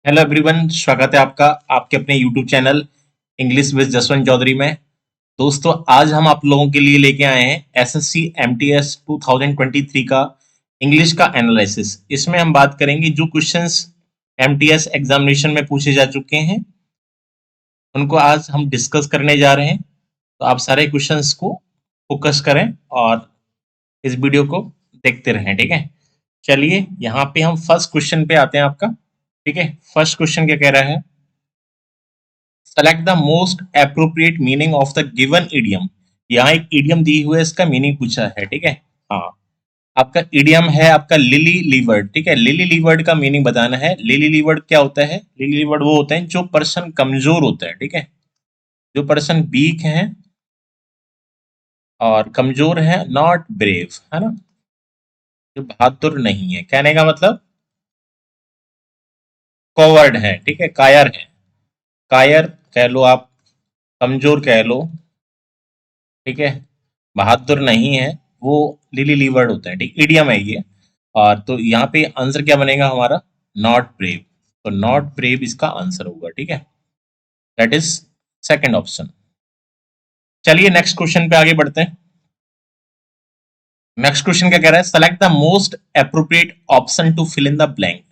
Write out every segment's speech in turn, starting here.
Hello everyone, स्वागत है आपका आपके अपने YouTube channel English with Jaswant Chaudhary में। दोस्तों, आज हम आप लोगों के लिए लेके आए हैं एसएससी एमटीएस 2023 का इंग्लिश का एनालिसिस। इसमें हम बात करेंगे जो क्वेश्चंस एमटीएस एग्जामिनेशन में पूछे जा चुके हैं, उनको आज हम डिस्कस करने जा रहे हैं। तो आप सारे क्वेश्चंस को फोकस करें और इस वीडियो को देखते रहें, ठीक है। चलिए, यहाँ पे हम फर्स्ट क्वेश्चन पे आते हैं आपका। ठीक है, फर्स्ट क्वेश्चन क्या कह रहा है? Select the most appropriate meaning of the given idiom. यहाँ एक इडियम दी हुई है, इसका मीनिंग पूछा है, ठीक है। हाँ, आपका इडियम है आपका लिली लीवर्ड, ठीक है। लिली लीवर्ड का मीनिंग बताना है। लिली लीवर्ड क्या होता है? लिली लीवर्ड वो होते हैं जो पर्सन कमजोर होता है, ठीक है। जो पर्सन वीक है और कमजोर है, नॉट ब्रेव, है ना। जो बहादुर नहीं है, कहने का मतलब कॉवर्ड है, ठीक है, कायर है। कायर कह लो आप, कमजोर कह लो, ठीक है। बहादुर नहीं है, वो लिली लीवर्ड होता है, ठीक, इडियम है ये। और तो यहाँ पे आंसर क्या बनेगा हमारा? Not brave. तो नॉट ब्रेव इसका आंसर होगा, ठीक है। That is second option. चलिए नेक्स्ट क्वेश्चन पे आगे बढ़ते हैं। नेक्स्ट क्वेश्चन क्या कह रहा है? Select the most appropriate option to fill in the blank.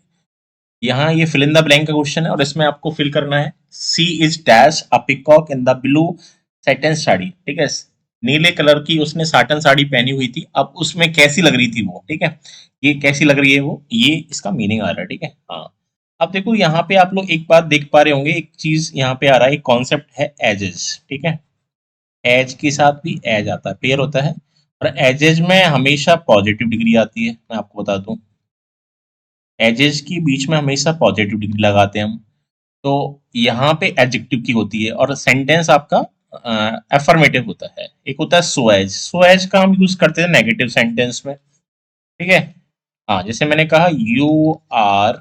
यहाँ ये फिल इन द ब्लैंक का क्वेश्चन है और इसमें आपको फिल करना है C is dash a peacock in the blue satin sari, ठीक है। नीले कलर की उसने साटन साड़ी पहनी हुई थी, अब उसमें कैसी लग रही थी वो, ठीक है। ये कैसी लग रही है वो, ये इसका मीनिंग आ रहा है, ठीक है। हाँ, अब देखो यहाँ पे आप लोग एक बात देख पा रहे होंगे, एक चीज यहाँ पे आ रहा है, एक कॉन्सेप्ट है एजेस, ठीक है। एज के साथ भी एज आता है, पेयर होता है। और एजेज में हमेशा पॉजिटिव डिग्री आती है, मैं आपको बता दूं। एजेस की बीच में हमेशा पॉजिटिव डिग्री लगाते हैं हम। तो यहाँ पे एडजेक्टिव की होती है और सेंटेंस आपका एफर्मेटिव होता है। एक होता है सो एज। सो एज का हम यूज करते हैं नेगेटिव सेंटेंस में, ठीक है। हाँ, जैसे मैंने कहा you are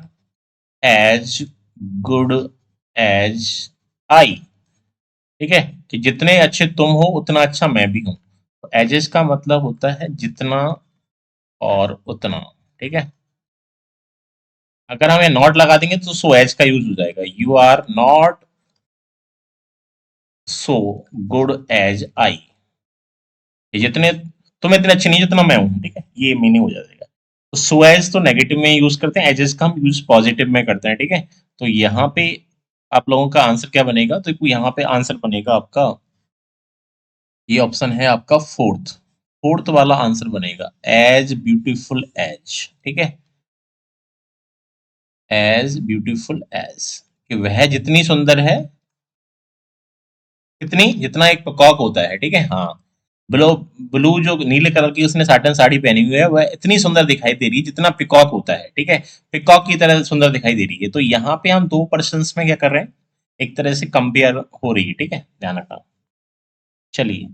as good as I, ठीक है, कि जितने अच्छे तुम हो उतना अच्छा मैं भी हूं। तो एजेस का मतलब होता है जितना और उतना, ठीक है। अगर हम ये नॉट लगा देंगे तो सो एज का यूज हो जाएगा, you are not so good as I. जितने तुम इतने अच्छे नहीं जितना मैं हूं, ठीक है, ये मीनिंग हो जाएगा। तो सो एज तो नेगेटिव में यूज करते हैं, एजेस का हम यूज पॉजिटिव में करते हैं, ठीक है। तो यहाँ पे आप लोगों का आंसर क्या बनेगा? तो यहाँ पे आंसर बनेगा आपका, ये ऑप्शन है आपका फोर्थ। फोर्थ वाला आंसर बनेगा एज ब्यूटीफुल एज, ठीक है। एज ब्यूटीफुल एज, कि वह जितनी सुंदर है, कितनी, जितना एक पकॉक होता है, ठीक है। हाँ, ब्लू, ब्लू जो नीले कलर की उसने साटन साड़ी पहनी हुई है, वह इतनी सुंदर दिखाई दे रही है जितना पिकॉक होता है, ठीक है। पिकॉक की तरह सुंदर दिखाई दे रही है। तो यहाँ पे हम दो पर्सन्स में क्या कर रहे हैं, एक तरह से कंपेयर हो रही है, ठीक है, ध्यान रखना। चलिए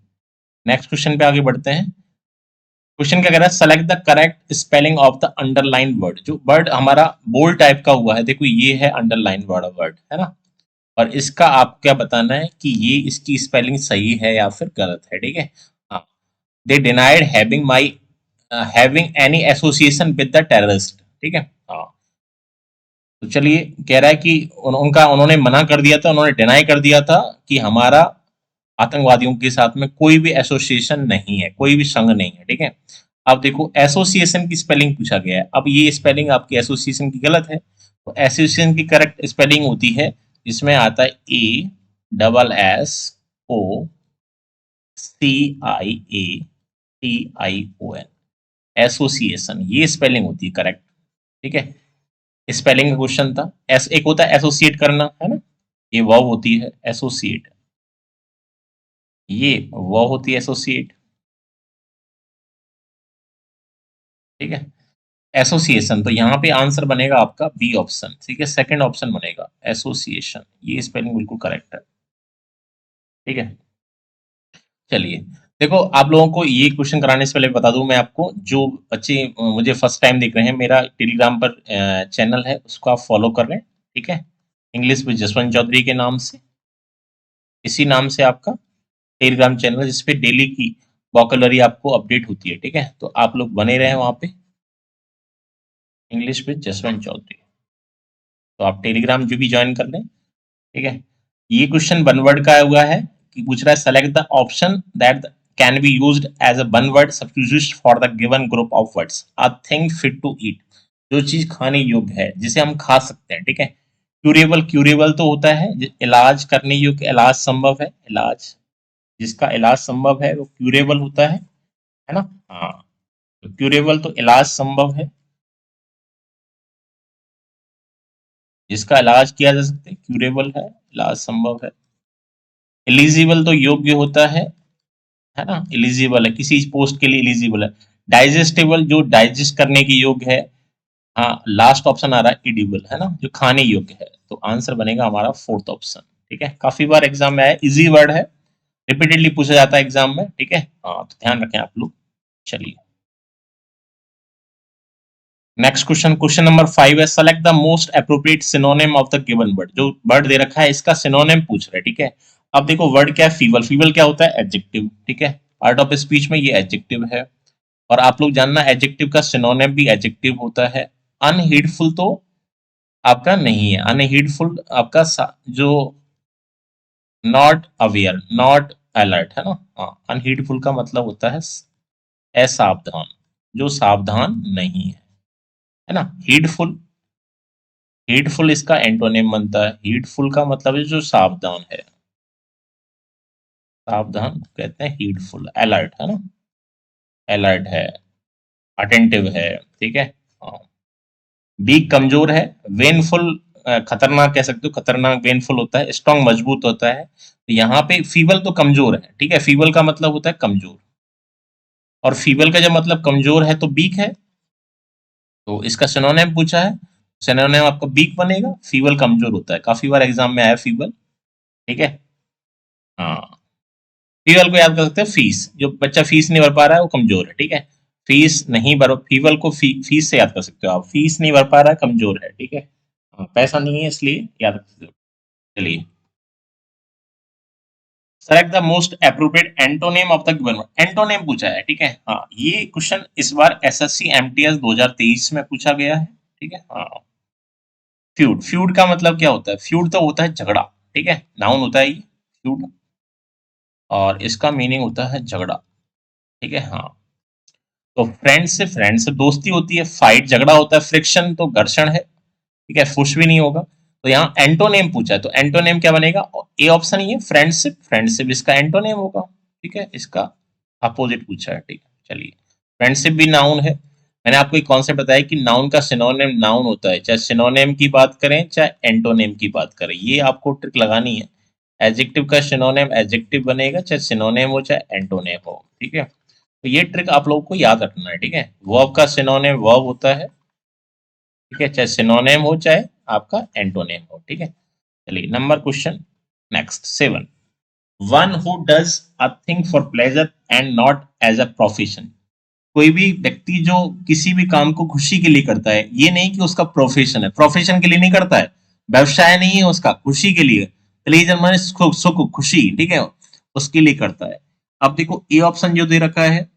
नेक्स्ट क्वेश्चन पे आगे बढ़ते हैं। क्वेश्चन क्या कह रहा है? Select the correct spelling of the underline word. जो वर्ड हमारा बोल्ड टाइप का हुआ है, देखो ये है अंडरलाइन वर्ड, वर्ड है ना। और इसका आप क्या बताना है कि ये इसकी स्पेलिंग सही है या फिर गलत है, ठीक है। हाँ, दे denied having my having any association with the terrorist, ठीक है। हाँ, तो चलिए, कह रहा है कि उनका उन्होंने मना कर दिया था, उन्होंने डिनाई कर दिया था कि हमारा आतंकवादियों के साथ में कोई भी एसोसिएशन नहीं है, कोई भी संघ नहीं है, ठीक है। अब देखो एसोसिएशन की स्पेलिंग पूछा गया है, अब ये स्पेलिंग आपकी एसोसिएशन की गलत है। तो एसोसिएशन की करेक्ट स्पेलिंग होती है, इसमें आता है A double S O C I A T I O N, association, ये स्पेलिंग होती है करेक्ट, ठीक है। स्पेलिंग का क्वेश्चन था। एस एक होता है एसोसिएट करना, है ना, ये वर्ब होती है एसोसिएट, ये वर्ब होती है एसोसिएट, ठीक है। एसोसिएशन, तो यहाँ पे आंसर बनेगा आपका बी ऑप्शन, ठीक है, सेकंड ऑप्शन बनेगा एसोसिएशन, ये स्पेलिंग बिल्कुल करेक्ट है, ठीक है। चलिए, देखो आप लोगों को ये क्वेश्चन कराने से पहले बता दूं मैं आपको, जो बच्चे मुझे फर्स्ट टाइम देख रहे हैं, मेरा टेलीग्राम पर चैनल है, उसको आप फॉलो कर रहे हैं, ठीक है। इंग्लिश विद जसवंत चौधरी के नाम से, इसी नाम से आपका टेलीग्राम चैनल, जिसपे डेली की वोकेबलरी आपको अपडेट होती है, ठीक है। तो आप लोग बने रहे वहां पे, इंग्लिश विद जसवंत चौधरी। तो आप टेलीग्राम जो भी ज्वाइन कर लें, ठीक है। ये क्वेश्चन वन वर्ड का हुआ है कि पूछ रहा है select the option that can be used as a one word substitute for the given group of words, a thing fit to eat, जो चीज खाने योग्य है, जिसे हम खा सकते हैं, ठीक है। क्यूरेबल, क्यूरेबल तो होता है इलाज करने योग्य, इलाज संभव है, इलाज जिसका इलाज संभव है वो क्यूरेबल होता है ना। हाँ, तो क्यूरेबल तो इलाज संभव है, जिसका इलाज किया जा सकता है, क्यूरेबल है, इलाज संभव है। एलिजिबल तो योग्य होता है ना, एलिजिबल है, किसी पोस्ट के लिए एलिजिबल है। डाइजेस्टेबल जो डाइजेस्ट करने के योग्य है। हाँ, लास्ट ऑप्शन आ रहा है एडिबल, है ना, जो खाने योग्य है। तो आंसर बनेगा हमारा फोर्थ ऑप्शन, ठीक है। काफी बार एग्जाम में आया, इजी वर्ड है, रिपीटेडली पूछा जाता है एग्जाम में, ठीक है। हाँ, तो ध्यान रखें आप लोग। चलिए नेक्स्ट क्वेश्चन, क्वेश्चन नंबर 5 है select the most appropriate synonym of the given word. जो वर्ड दे रखा है इसका सिनोनिम पूछ रहे हैं, ठीक है। अब देखो वर्ड क्या है, फीवल, फीवल क्या होता है, एडजेक्टिव, ठीक है। पार्ट ऑफ स्पीच में ये एडजेक्टिव है। और आप लोग जानना एडजेक्टिव का सिनोनिम भी एडजेक्टिव होता है। अनहीडफुल तो आपका नहीं है, अनहीडफुल आपका जो नॉट अवेयर, नॉट अलर्ट, है ना। हाँ, अनहीडफुल का मतलब होता है असावधान, जो सावधान नहीं है ना। हीडफुल, हीडफुल इसका एंटोनिम बनता है, हीडफुल का मतलब है जो सावधान है, सावधान कहते हैं हीडफुल। अलर्ट है ना, अलर्ट है, अटेंटिव है, ठीक है। हाँ, वीक कमजोर है, वेनफुल खतरनाक कह सकते हो, खतरनाक वेनफुल होता है, स्ट्रॉन्ग मजबूत होता है। तो यहाँ पे फीबल तो कमजोर है, ठीक है, फीबल का मतलब होता है कमजोर, और फीबल का जब मतलब कमजोर है तो वीक है। तो इसका सिनोनिम पूछा है, सिनोनिम आपका वीक बनेगा, फीबल कमजोर होता है, काफी बार एग्जाम में आया फीबल, ठीक है। हाँ, फीवल को याद कर सकते हैं, फीस, जो बच्चा फीस नहीं भर पा रहा है वो कमजोर है, ठीक है। फीस नहीं भर, फीवल को फीस से याद कर सकते हो आप, फीस नहीं भर पा रहा है कमजोर है, ठीक है। हाँ, पैसा नहीं है इसलिए याद रख सकते हो। चलिए select the most appropriate antonym of the given word, antonym पूछा है, ठीक है। हाँ, ये क्वेश्चन इस बार एसएससी एमटीएस 2023 में पूछा गया है, ठीक है। हाँ, फ्यूड, फ्यूड का मतलब क्या होता है, फ्यूड तो होता है झगड़ा, ठीक है, नाउन होता है ये फ्यूड, और इसका मीनिंग होता है झगड़ा, ठीक है। हाँ, तो फ्रेंड से दोस्ती होती है, फाइट झगड़ा होता है, फ्रिक्शन तो घर्षण है, ठीक है, फुश भी नहीं होगा। तो यहाँ एंटोनेम पूछा है, तो एंटोनेम क्या बनेगा, ए ऑप्शन ही है, फ्रेंडशिप, फ्रेंडशिप इसका एंटोनेम होगा, ठीक है, इसका अपोजिट पूछा है, ठीक है। चलिए, फ्रेंडशिप भी नाउन है। मैंने आपको एक कॉन्सेप्ट बताया कि नाउन का सिनोनिम नाउन होता है, चाहे सिनोनिम की बात करें चाहे एंटोनेम की बात करें, ये आपको ट्रिक लगानी है। एडजेक्टिव का सिनोनिम एडजेक्टिव बनेगा, चाहे सिनोनिम हो चाहे एंटोनेम हो, ठीक है। तो ये ट्रिक आप लोगों को याद रखना है, ठीक है। वर्ब का सिनोनिम वर्ब होता है, ठीक है, चाहे सिनोनिम हो चाहे आपका एंटोनिम हो, ठीक है। चलिए number question next 7, one who does a thing for pleasure and not as a profession. कोई भी व्यक्ति जो किसी भी काम को खुशी के लिए करता है, ये नहीं कि उसका प्रोफेशन है, प्रोफेशन के लिए नहीं करता है, व्यवसाय नहीं है उसका, खुशी के लिए, प्लेजर माने सुख खुशी, ठीक है, उसके लिए करता है। अब देखो ए ऑप्शन जो दे रखा है,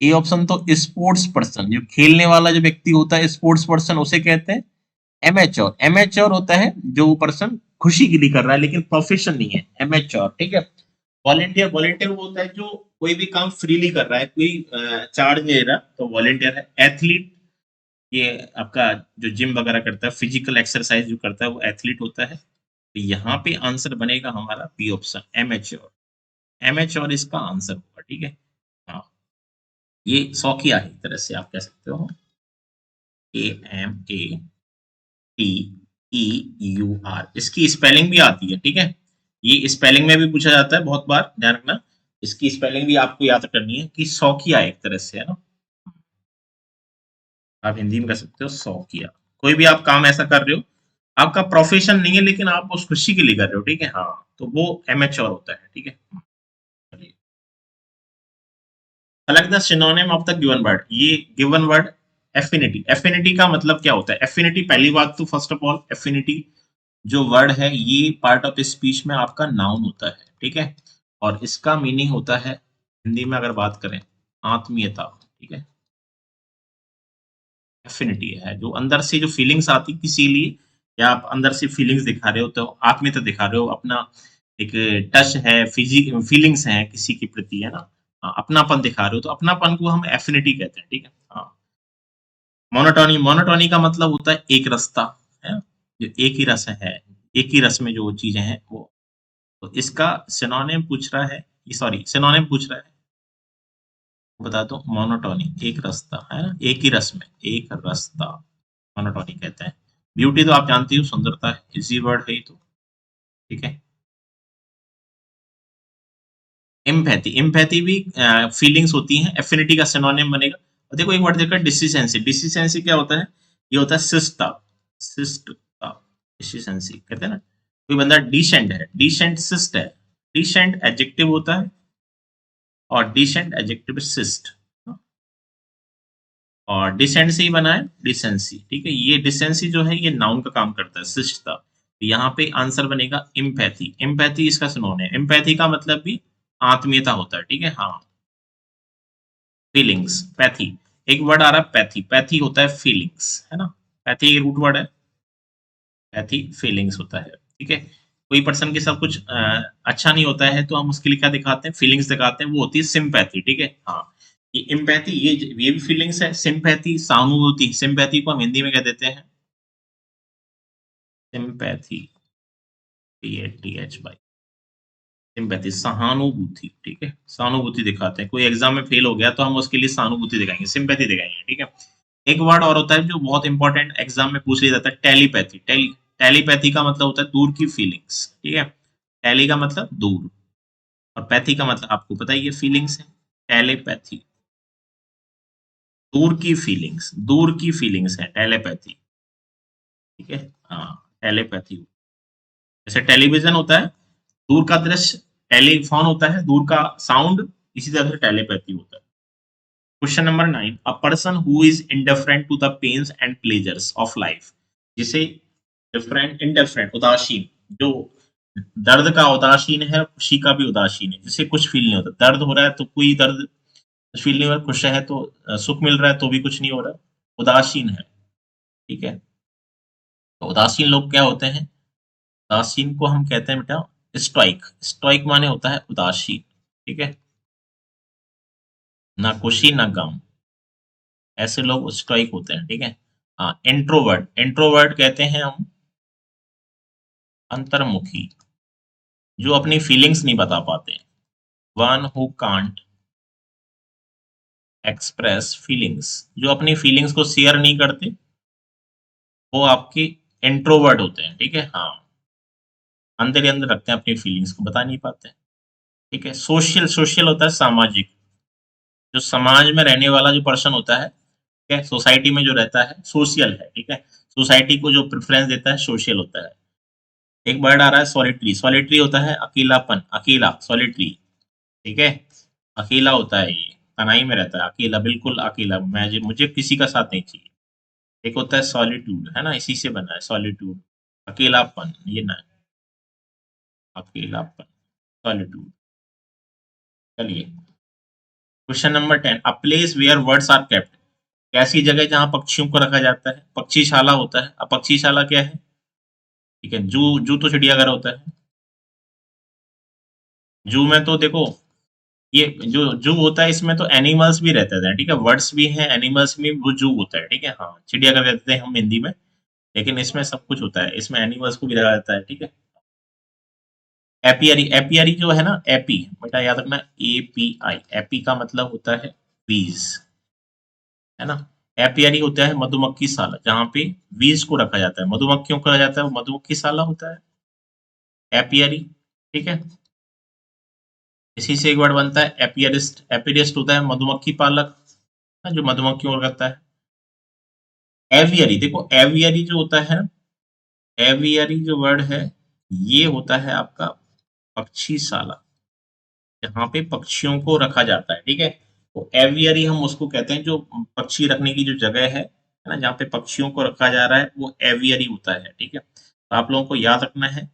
ए ऑप्शन तो स्पोर्ट्स पर्सन, जो खेलने वाला जो व्यक्ति होता है स्पोर्ट्स पर्सन, उसे कहते हैं एमेच्योर। एमेच्योर होता है जो पर्सन खुशी के लिए कर रहा है लेकिन प्रोफेशन नहीं है, एमेच्योर, ठीक है। वॉलेंटियर, वॉलेंटियर वो होता है जो कोई भी काम फ्रीली कर रहा है, कोई चार्ज नहीं ले रहा, तो वॉलेंटियर है। एथलीट, ये आपका जो जिम वगैरह करता है, फिजिकल एक्सरसाइज जो करता है वो एथलीट होता है। तो यहाँ पे आंसर बनेगा हमारा बी ऑप्शन, एमेच्योर, एमेच्योर इसका आंसर होगा, ठीक है। हाँ, ये शौकिया है एक तरह से आप कह सकते हो, AMATEUR, इसकी स्पेलिंग भी आती है, ठीक है। ये स्पेलिंग में भी पूछा जाता है बहुत बार, ध्यान रखना, इसकी स्पेलिंग भी आपको याद करनी है कि शौकिया एक तरह से, है ना, आप हिंदी में कह सकते हो शौकिया। कोई भी आप काम ऐसा कर रहे हो, आपका प्रोफेशन नहीं है लेकिन आप उस खुशी के लिए कर रहे हो, ठीक है। हाँ, तो वो एमेच्योर होता है, ठीक है। Select the synonym of the given word, ये गिवन वर्ड एफिनिटी, एफिनिटी का मतलब क्या होता है, एफिनिटी पहली बात तो फर्स्ट ऑफ ऑल एफिनिटी जो वर्ड है ये पार्ट ऑफ स्पीच में आपका नाउन होता है, ठीक है। और इसका मीनिंग होता है हिंदी में अगर बात करें आत्मीयता, ठीक है। एफिनिटी है जो अंदर से जो फीलिंग्स आती किसी लिए, या आप अंदर से फीलिंग्स दिखा रहे हो, तो आत्मीयता दिखा रहे हो, अपना एक टच है, फिजिक फीलिंग्स है किसी के प्रति, है ना? अपनापन दिखा रहे हो, तो अपनापन को हम एफिनिटी कहते हैं, ठीक है? हाँ। मोनोटोनी, मोनोटोनी का मतलब होता है एक रसता, है ना? जो एक ही रस है, एक ही रस में जो चीजें हैं वो। तो इसका सिनोनिम पूछ रहा है, सॉरी सिनोनिम पूछ रहा है, बता दो। मोनोटोनी, एक रास्ता, है ना? एक ही रस में, एक रास्ता, मोनोटोनी कहते हैं। ब्यूटी तो आप जानती हो, सुंदरता है, इजी वर्ड है ये तो, ठीक है? एम्पैथी, एम्पैथी भी फीलिंग्स होती हैं, एफिनिटी का सिनोनिम बनेगा। और देखो एक वर्ड देखा, डिसिसेंसी, डिसिसेंसी क्या होता है? ये होता है शिष्टता, शिष्टता, डिसिसेंसी कहते हैं ना। कोई बंदा डिसेंट है, डिसेंट शिष्ट है, डिसेंट एडजेक्टिव होता है और डिसेंट एडजेक्टिव शिष्ट, और डिसेंट से ही बना है डिसेंसी, ठीक है? ये डिसेंसी जो है ये नाउन का काम करता है, शिष्टता। तो यहाँ पे आंसर बनेगा एम्पैथी, एम्पैथी इसका सुनोन है। एम्पैथी का मतलब भी आत्मीयता होता है, ठीक है? हाँ। फीलिंग्स, पैथी, एक वर्ड आ रहा है पैथी, पैथी होता है फीलिंग्स, है ना? पैथी रूट वर्ड है, पैथी फीलिंग्स होता है, ठीक है? कोई पर्सन के साथ कुछ अच्छा नहीं होता है तो हम उसके लिए क्या दिखाते हैं? फीलिंग्स दिखाते हैं, वो होती है सिंपैथी, ठीक है? हाँ। ये एम्पैथी, ये भी फीलिंग्स है। सिंपैथी सहानुभूति, सिंपैथी को हम हिंदी में कह देते हैं सिंपैथी, PATH, सिंपैथी, सहानुभूति, ठीक है? सहानुभूति दिखाते हैं। कोई एग्जाम में फेल हो गया तो हम उसके लिए सहानुभूति दिखाएंगे, सिंपैथी दिखाएंगे, ठीक है? एक वर्ड और होता है जो बहुत इंपॉर्टेंट, एग्जाम में पूछ लिया जाता है, टेलीपैथी। टेलीपैथी का मतलब होता है दूर की फीलिंग्स, ठीक है? टेली का मतलब दूर, और पैथी का मतलब आपको पता ही है, फीलिंग्स है। टेलीपैथी, दूर की फीलिंग्स, दूर की फीलिंग्स है टेलीपैथी, ठीक है? हाँ, टेलीपैथी। जैसे टेलीविजन होता है दूर का दृश्य, टेलीफोन होता है दूर का साउंड, इसी तरह से टेलीपैथी होता है। Question number 9, a person who is indifferent to the pains and pleasures of life, जिसे डिफरेंट, इंडिफरेंट, उदासीन, जो दर्द का उदासीन है, खुशी का भी उदासीन है, जिसे कुछ फील नहीं होता। दर्द हो रहा है तो कोई दर्द फील नहीं हो रहा, खुश है तो सुख मिल रहा है तो भी कुछ नहीं हो रहा, उदासीन है, ठीक है? तो उदासीन लोग क्या होते हैं? उदासीन को हम कहते हैं बेटा स्टोइक, स्टोइक माने होता है उदासीन, ठीक है? ना खुशी ना गम, ऐसे लोग स्टोइक होते हैं, ठीक है? हाँ, इंट्रोवर्ट, इंट्रोवर्ट कहते हैं हम अंतर्मुखी, जो अपनी फीलिंग्स नहीं बता पाते हैं। One who can't express feelings, जो अपनी फीलिंग्स को शेयर नहीं करते, वो आपके इंट्रोवर्ट होते हैं, ठीक है? हाँ, अंदर ही अंदर रखते हैं, अपनी फीलिंग्स को बता नहीं पाते हैं, ठीक है? सोशल, सोशल होता है सामाजिक, जो समाज में रहने वाला जो पर्सन होता है, ठीक है? सोसाइटी में जो रहता है सोशल है, ठीक है? सोसाइटी को जो प्रेफरेंस देता है सोशल होता है। एक वर्ड आ रहा है सॉलिटरी, सॉलिटरी होता है अकेलापन, अकेला, सॉलिटरी, ठीक है? अकेला होता है ये, तनाई में रहता है, अकेला, बिल्कुल अकेला, मैं मुझे किसी का साथ नहीं चाहिए। एक होता है सॉलिट्यूड, है ना? इसी से बना है सॉलिट्यूड, अकेलापन, ये ना, अकेलापन, सॉलिट्यूड। चलिए, question number 10, a place where words are kept, ऐसी जगह जहां पक्षियों को रखा जाता है, पक्षीशाला होता है। अब पक्षीशाला क्या है? ठीक है, जू, जू तो चिड़ियाघर होता है। जू में तो देखो, ये जो जू होता है इसमें तो एनिमल्स भी रहते हैं, ठीक है? वर्ड्स भी हैं, एनिमल्स में वो जू होता है, ठीक है? हाँ, चिड़ियाघर कहते हैं हम हिंदी में, लेकिन इसमें सब कुछ होता है, इसमें एनिमल्स को भी रखा जाता है, ठीक है? एपियरी, एपियरी जो है ना, एपी, बेटा याद रखना, API, एपी का मतलब होता है बीज, है ना? एपियरी होता है मधुमक्खी शाला, जहाँ पे बीज को रखा जाता है, मधुमक्खियों को रखा जाता है, वो मधुमक्खी शाला होता है एपियरी, ठीक है? इसी से एक वर्ड बनता है एपियरिस्ट, एपियरिस्ट होता है मधुमक्खी पालक, जो मधुमक्खियों को रखता है। एवियरी, देखो एवियरी जो होता है, एवियरी जो वर्ड है, ये होता है आपका पक्षीशाला, जहाँ पे पक्षियों को रखा जाता है, ठीक है? तो एवियरी हम उसको कहते हैं, जो पक्षी रखने की जो जगह है ना, जहाँ पे पक्षियों को रखा जा रहा है, वो एवियरी होता है, ठीक है? तो आप लोगों को याद रखना है।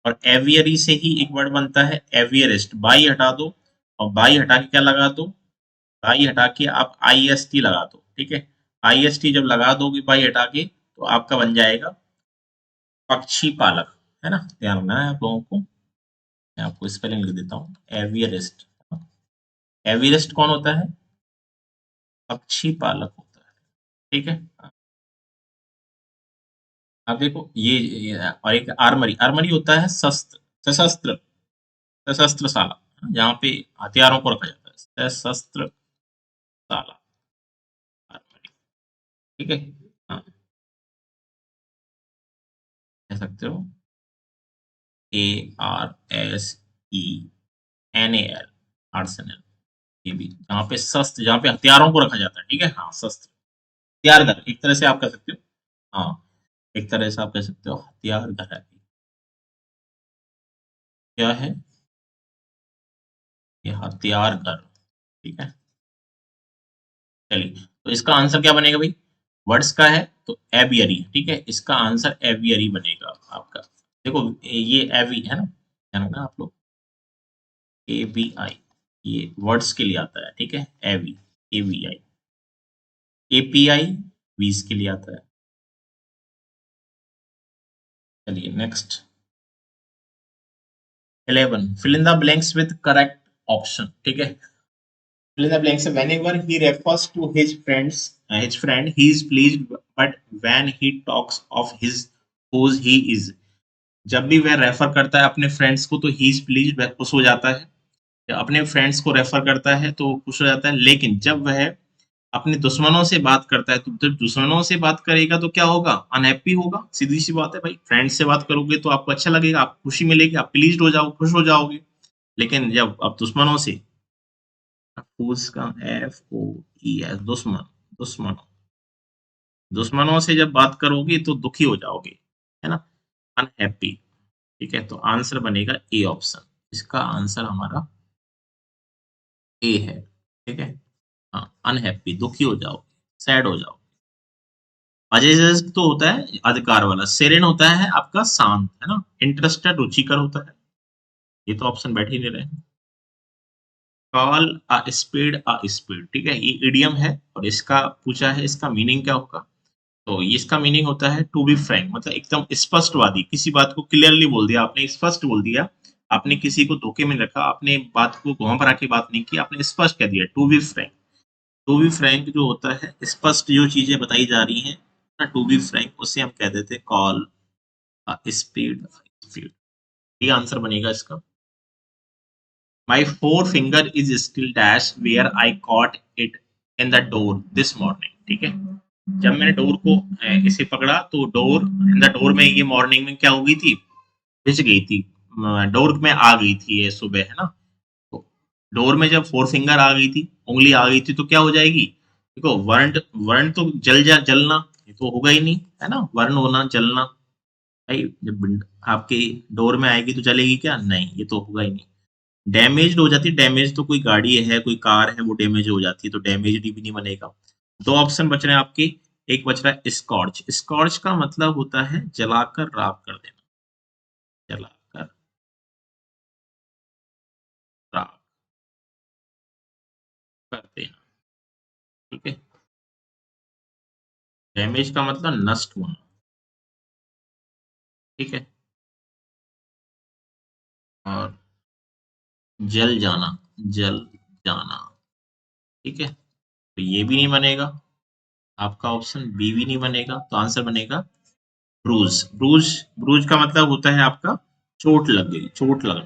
और एवियरी से ही एक वर्ड बनता है एवियरिस्ट, बाई हटा दो, और बाई हटा के क्या लगा दो? बाई हटा के आप IST लगा दो, ठीक है? IST जब लगा दोगे बाई हटा के, तो आपका बन जाएगा पक्षी पालक, है ना, ध्यान रखना है आप लोगों को। मैं आपको स्पेलिंग लिख देता हूँ, एवियरिस्ट। एवियरिस्ट कौन होता है? पक्षी पालक होता है, ठीक है। आप देखो ये और एक आर्मरी, आर्मरी होता है शस्त्र, सशस्त्र, सशस्त्रशाला, जहाँ पे हथियारों को रखा जाता है, सशस्त्र शाला, आर्मरी, ठीक है। हाँ, कह सकते हो ARSENAL, आर्सेनल, ये भी, जहाँ पे शस्त्र, जहाँ पे हथियारों को रखा जाता है, ठीक है। हाँ, शस्त्र, हथियार घर, एक तरह से आप कह सकते हो। हाँ, एक तरह से आप कह सकते हो हथियार घर है। क्या है ये? हथियार घर, ठीक है। चलिए, तो इसका आंसर क्या बनेगा भाई? वर्ड्स का है तो एवियरी, ठीक है, इसका आंसर एवियरी बनेगा आपका। देखो ये एवी है ना, ध्यान रखना आप लोग, AVI, ये वर्ड्स के लिए आता है, ठीक है, एवी, AVI। API वीज के लिए आता है। चलिए next, 11, fill in the blanks with correct option, ठीक है। Fill in the blanks, whenever he refers to his friend he is pleased, but when he talks of his whose he is, जब भी वह रेफर करता है अपने friends को तो ही इज प्लीज, वह खुश हो जाता है। या अपने फ्रेंड्स को रेफर करता है तो वो खुश हो जाता है, लेकिन जब वह अपने दुश्मनों से बात करता है तो जब दुश्मनों से बात करेगा तो क्या होगा? अनहैप्पी होगा, सीधी सी बात है भाई। फ्रेंड्स से बात करोगे तो आपको अच्छा लगेगा, आपको खुशी मिलेगी, आप प्लीज हो जाओ, खुश हो जाओगे। लेकिन जब आप दुश्मनों से, उसका FOES, दुश्मन, दुश्मनों, दुश्मनों से जब बात करोगे तो दुखी हो जाओगे, है ना, अनहैप्पी, ठीक है। तो आंसर बनेगा ए ऑप्शन, इसका आंसर हमारा ए है, ठीक है। हाँ, अनहैप्पी, दुखी हो जाओ, सैड हो जाओ। अजय तो होता है अधिकार वाला, सेरेन होता है आपका शांत, है ना, इंटरेस्टेड रुचिकर होता है। ये तो ऑप्शन बैठ ही नहीं रहे। कॉल अ स्पीड, ठीक है, ये इडियम है और इसका पूछा है इसका मीनिंग क्या होगा। तो ये इसका मीनिंग होता है टू बी फ्रैंक, मतलब एकदम स्पष्टवादी, किसी बात को क्लियरली बोल दिया आपने, स्पष्ट बोल दिया आपने, किसी को धोखे में रखा आपने, बात को घुमा फिरा के बात नहीं की आपने, स्पष्ट कह दिया, to be frank. To be frank जो होता है, स्पष्ट जो चीजें बताई जा रही हैं ना, टू बी फ्रैंक, उसे हम कह देते हैं कॉल स्पीड, स्पीड। ये आंसर बनेगा इसका। My forefinger is still dash where I caught it in the door this morning, ठीक है। जब मैंने डोर को इसे पकड़ा तो डोर, इन द डोर में, ये मॉर्निंग में क्या हो गई थी? भिज गई थी, डोर में आ गई थी ये सुबह, है ना। तो डोर में जब फोर फिंगर आ गई थी, उंगली आ गई थी, तो क्या हो जाएगी? देखो वर्ण, वर्ण तो जलना, ये तो होगा ही नहीं, है ना, वर्ण होना, जलना भाई। जब आपके डोर में आएगी तो चलेगी क्या? नहीं, ये तो होगा ही नहीं। डैमेज्ड हो जाती है, डैमेज तो कोई गाड़ी है, कोई कार है, वो डैमेज हो जाती है, तो डैमेज्ड भी नहीं बनेगा। दो ऑप्शन बच रहे हैं आपके, एक बच रहा है स्कॉर्च। स्कॉर्च का मतलब होता है जलाकर राख कर देना, जलाकर राख कर देना, ठीक है। डैमेज का मतलब नष्ट होना, ठीक है। और जल जाना, जल जाना, ठीक है। तो ये भी नहीं बनेगा, आपका ऑप्शन बी भी नहीं बनेगा, तो आंसर बनेगा ब्रूज। ब्रूज, ब्रूज का मतलब होता है आपका चोट लग गई, चोट लगना।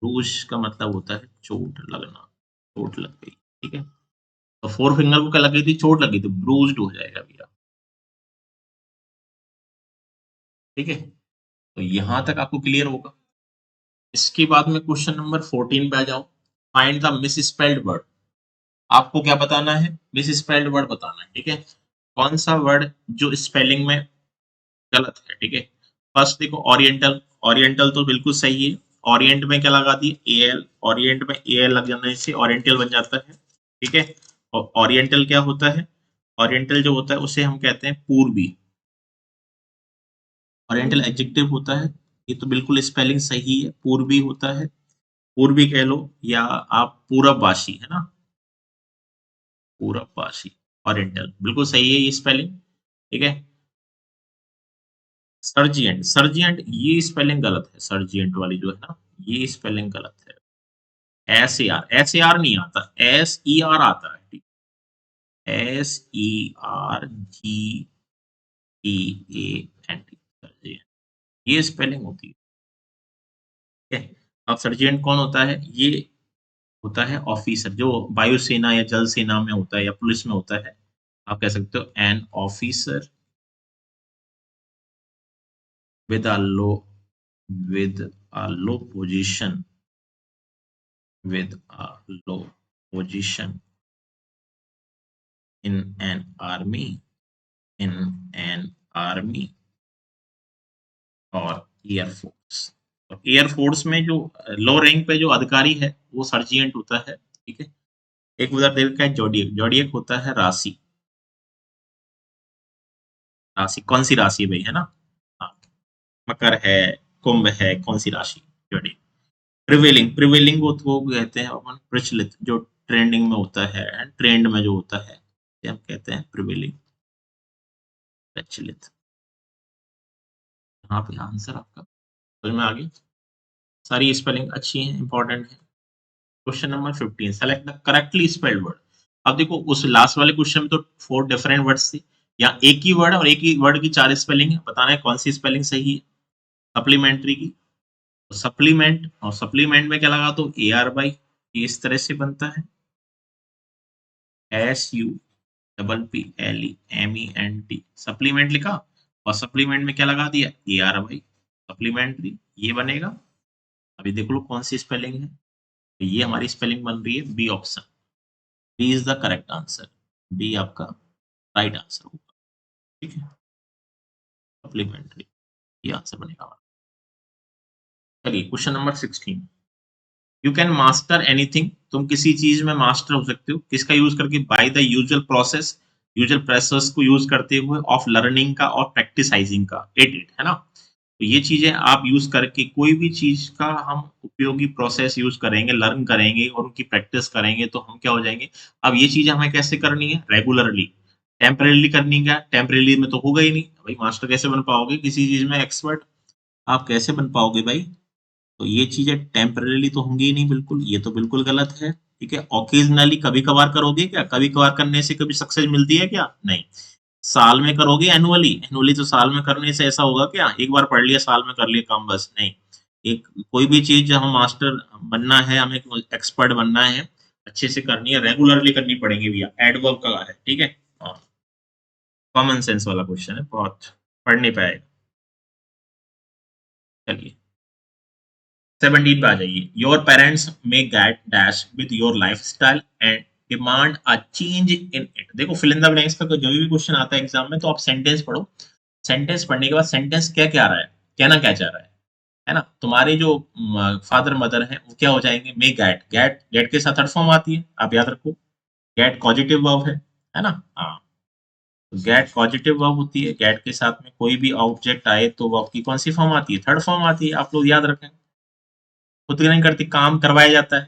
ब्रूज का मतलब होता है चोट लगना, चोट लग गई, ठीक है। तो फोर फिंगर को क्या लग गई थी? चोट लगी, तो ब्रूज्ड हो जाएगा भैया, ठीक है। तो यहां तक आपको क्लियर होगा। इसके बाद में क्वेश्चन नंबर 14 पे आ जाओ। Find the miss spelled word. आपको क्या बताना है? मिस स्पेल्ड वर्ड बताना है, ठीक है। कौन सा वर्ड जो स्पेलिंग में गलत है, ठीक है। फर्स्ट देखो, ओरिएंटल, ओरिएंटल तो बिल्कुल सही है। ओरिएंट में क्या लगा दी? AL, ओरिएंट में AL लग जाने से ओरिएंटल बन जाता है, ठीक है। और ओरिएंटल क्या होता है? ओरिएंटल जो होता है उसे हम कहते हैं पूर्वी, ओरिएंटल एडजेक्टिव होता है। ये तो बिल्कुल स्पेलिंग सही है, पूर्वी होता है, पूर्वी कह लो, या आप पूरबवासी, है ना, पूरबवासी, ओरिएंटल बिल्कुल सही है ये स्पेलिंग, ठीक है। सर्जिएंट, सर्जिएंट ये स्पेलिंग गलत है, सर्जिएंट वाली जो है ना, ये स्पेलिंग गलत है। एस ए आर नहीं आता, SER आता है, ठीक, SERGEANT, सर्जिएंट, ये स्पेलिंग होती है, ठीक है। अब सर्जिएंट कौन होता है? ये होता है ऑफिसर, जो वायुसेना या जल सेना में होता है या पुलिस में होता है। आप कह सकते हो an officer with a low with a low position with a low position in an army और एयरफोर्स। तो एयरफोर्स में जो लो रैंक पे जो अधिकारी है वो सर्जिएंट होता है, ठीक है। एक उदाहरण दे रखा है जोडियक, जोडियक होता है राशि, राशि कौन सी राशि भाई, है ना? हाँ, मकर है, कुंभ है, कौन सी राशि? जोडियक। प्रिवेलिंग, प्रिवेलिंग वो कहते हैं अपन प्रचलित, जो ट्रेंडिंग में होता है, ट्रेंड में जो होता है, ये हम कहते हैं प्रिवेलिंग, प्रचलित। यहाँ पे आंसर आपका समझ में आ गया, सारी स्पेलिंग अच्छी हैं, इंपॉर्टेंट है। Question number 15, select the correctly spelled word. अब देखो उस लास्ट वाले क्वेश्चन में तो 4 डिफरेंट वर्ड्स थे, या एक ही वर्ड और एक ही वर्ड की 4 स्पेलिंग है, बताना है कौन सी स्पेलिंग सही है सप्लीमेंट्री की। तो सप्लीमेंट, और सप्लीमेंट में क्या लगा, तो ARY, ये इस तरह से बनता है, SUPPLEMENT, सप्लीमेंट लिखा, और सप्लीमेंट में क्या लगा दिया, ARY, सप्लीमेंट्री, ये बनेगा। अभी देख लो कौन सी स्पेलिंग है, तो ये हमारी स्पेलिंग बन रही है B option, B is the correct answer, B आपका राइट आंसर होगा, ठीक है, सप्लीमेंट्री, ये आंसर बनेगा हमारा। चलिए question number 16, you can master anything, तुम किसी चीज में मास्टर हो सकते हो, किसका यूज करके, by the usual process, usual process को यूज करते हुए, ऑफ लर्निंग का और प्रैक्टिसाइजिंग का, इट है ना। तो ये चीजें आप यूज करके, कोई भी चीज का हम उपयोगी प्रोसेस यूज करेंगे, लर्न करेंगे और उनकी प्रैक्टिस करेंगे, तो हम क्या हो जाएंगे। अब ये चीजें हमें कैसे करनी है, रेगुलरली, टेम्परेली करनी, क्या टेम्परेली में तो होगा ही नहीं भाई, मास्टर कैसे बन पाओगे किसी चीज में, एक्सपर्ट आप कैसे बन पाओगे भाई। तो ये चीजें टेम्परेली तो होंगी ही नहीं, बिल्कुल, ये तो बिल्कुल गलत है, ठीक है। ओकेजनली, कभी कभार करोगे क्या, कभी कभार करने से कभी सक्सेस मिलती है क्या, नहीं। साल में करोगे, एनुअली, एनुअली तो साल में करने से ऐसा होगा क्या, एक बार पढ़ लिया साल में कर लिया काम, बस नहीं। एक कोई भी चीज जब हम मास्टर बनना है, हमें एक्सपर्ट बनना है, अच्छे से करनी है, रेगुलरली करनी पड़ेगी भैया, एडवर्ब का है, ठीक है। कॉमन सेंस वाला क्वेश्चन है, बहुत पढ़ नहीं पाएगा। चलिए 17 पे आ जाइए, your parents may gate dash with your life style and demand a change in it. देखो फिल इन द ब्लैंक्स का जो भी क्वेश्चन आता है एग्जाम में, तो आप सेंटेंस पढ़ो, सेंटेंस पढ़ने के बाद सेंटेंस क्या क्या आ रहा है, कहना क्या चाह रहा है ना। तुम्हारे जो फादर मदर हैं वो क्या हो जाएंगे, मे गेट, गेट गेट के साथ थर्ड फॉर्म आती है, आप याद रखो, गेट पॉजिटिव वर्ब है ना। हाँ, गेट पॉजिटिव वर्ब होती है, गेट के साथ में कोई भी ऑब्जेक्ट आए तो वर्ब की कौन सी फॉर्म आती है, थर्ड फॉर्म आती है, आप लोग याद रखें। खुद नहीं करती, काम करवाया जाता है।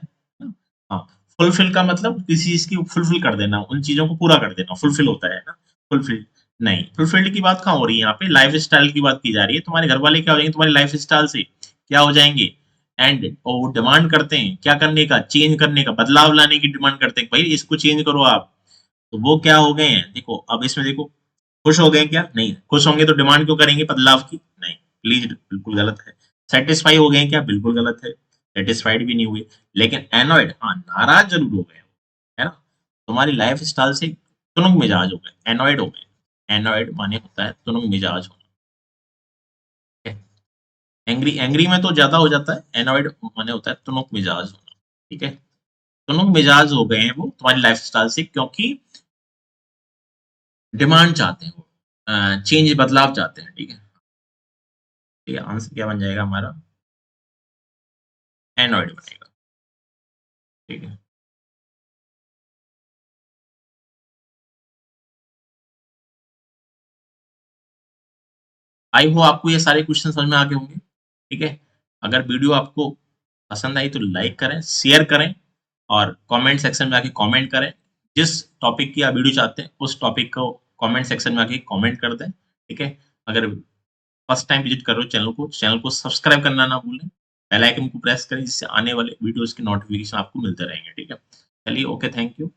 हाँ, फुलफिल का मतलब किसी चीज की फुलफिल कर देना, उन चीजों को पूरा कर देना, फुलफिल होता है ना, फुलफिल। नहीं, फुलफिल्ड की बात कहाँ हो रही है, यहाँ पे लाइफ स्टाइल की बात की जा रही है। तुम्हारे घर वाले क्या हो जाएंगे, तुम्हारी लाइफ स्टाइल से क्या हो जाएंगे, एंड और वो डिमांड करते हैं क्या करने का, चेंज करने का, बदलाव लाने की डिमांड करते हैं, भाई इसको चेंज करो आप। तो वो क्या हो गए हैं, देखो अब इसमें देखो, खुश हो गए क्या, नहीं, खुश होंगे तो डिमांड क्यों करेंगे बदलाव की, नहीं, प्लीज, बिल्कुल गलत है। सेटिस्फाई हो गए क्या, बिल्कुल गलत है, सेटिस्फाइड भी नहीं हुए। लेकिन एनॉयड, हाँ, नाराज जरूर हो गए, है ना, तुम्हारी लाइफ स्टाइल से तुनक मिजाज हो गए, एनॉयड हो गए। एनॉयड माने होता है तुनक मिजाज होना, ठीक है। एंग्री, एंग्री में तो ज्यादा हो जाता है, एनॉयड माने होता है तुनक मिजाज होना, ठीक है। तुनक मिजाज हो गए हैं वो तुम्हारी लाइफ स्टाइल से, क्योंकि डिमांड चाहते हैं वो, चेंज, बदलाव चाहते हैं, ठीक है। ठीक है, आंसर क्या बन जाएगा हमारा, एनॉयड बनेगा, ठीक है। आई हो आपको ये सारे क्वेश्चन समझ में आ गए होंगे, ठीक है। अगर वीडियो आपको पसंद आई तो लाइक करें, शेयर करें, और कमेंट सेक्शन में आके कमेंट करें, जिस टॉपिक की आप वीडियो चाहते हैं उस टॉपिक को कमेंट सेक्शन में आके कमेंट कर दें, ठीक है। अगर फर्स्ट टाइम विजिट कर रहे हो चैनल को सब्सक्राइब करना ना भूलें। बेल आइकन को प्रेस करें जिससे आने वाले वीडियोज़ के नोटिफ़िकेशन आपको मिलते रहेंगे, ठीक है? चलिए ओके, थैंक यू।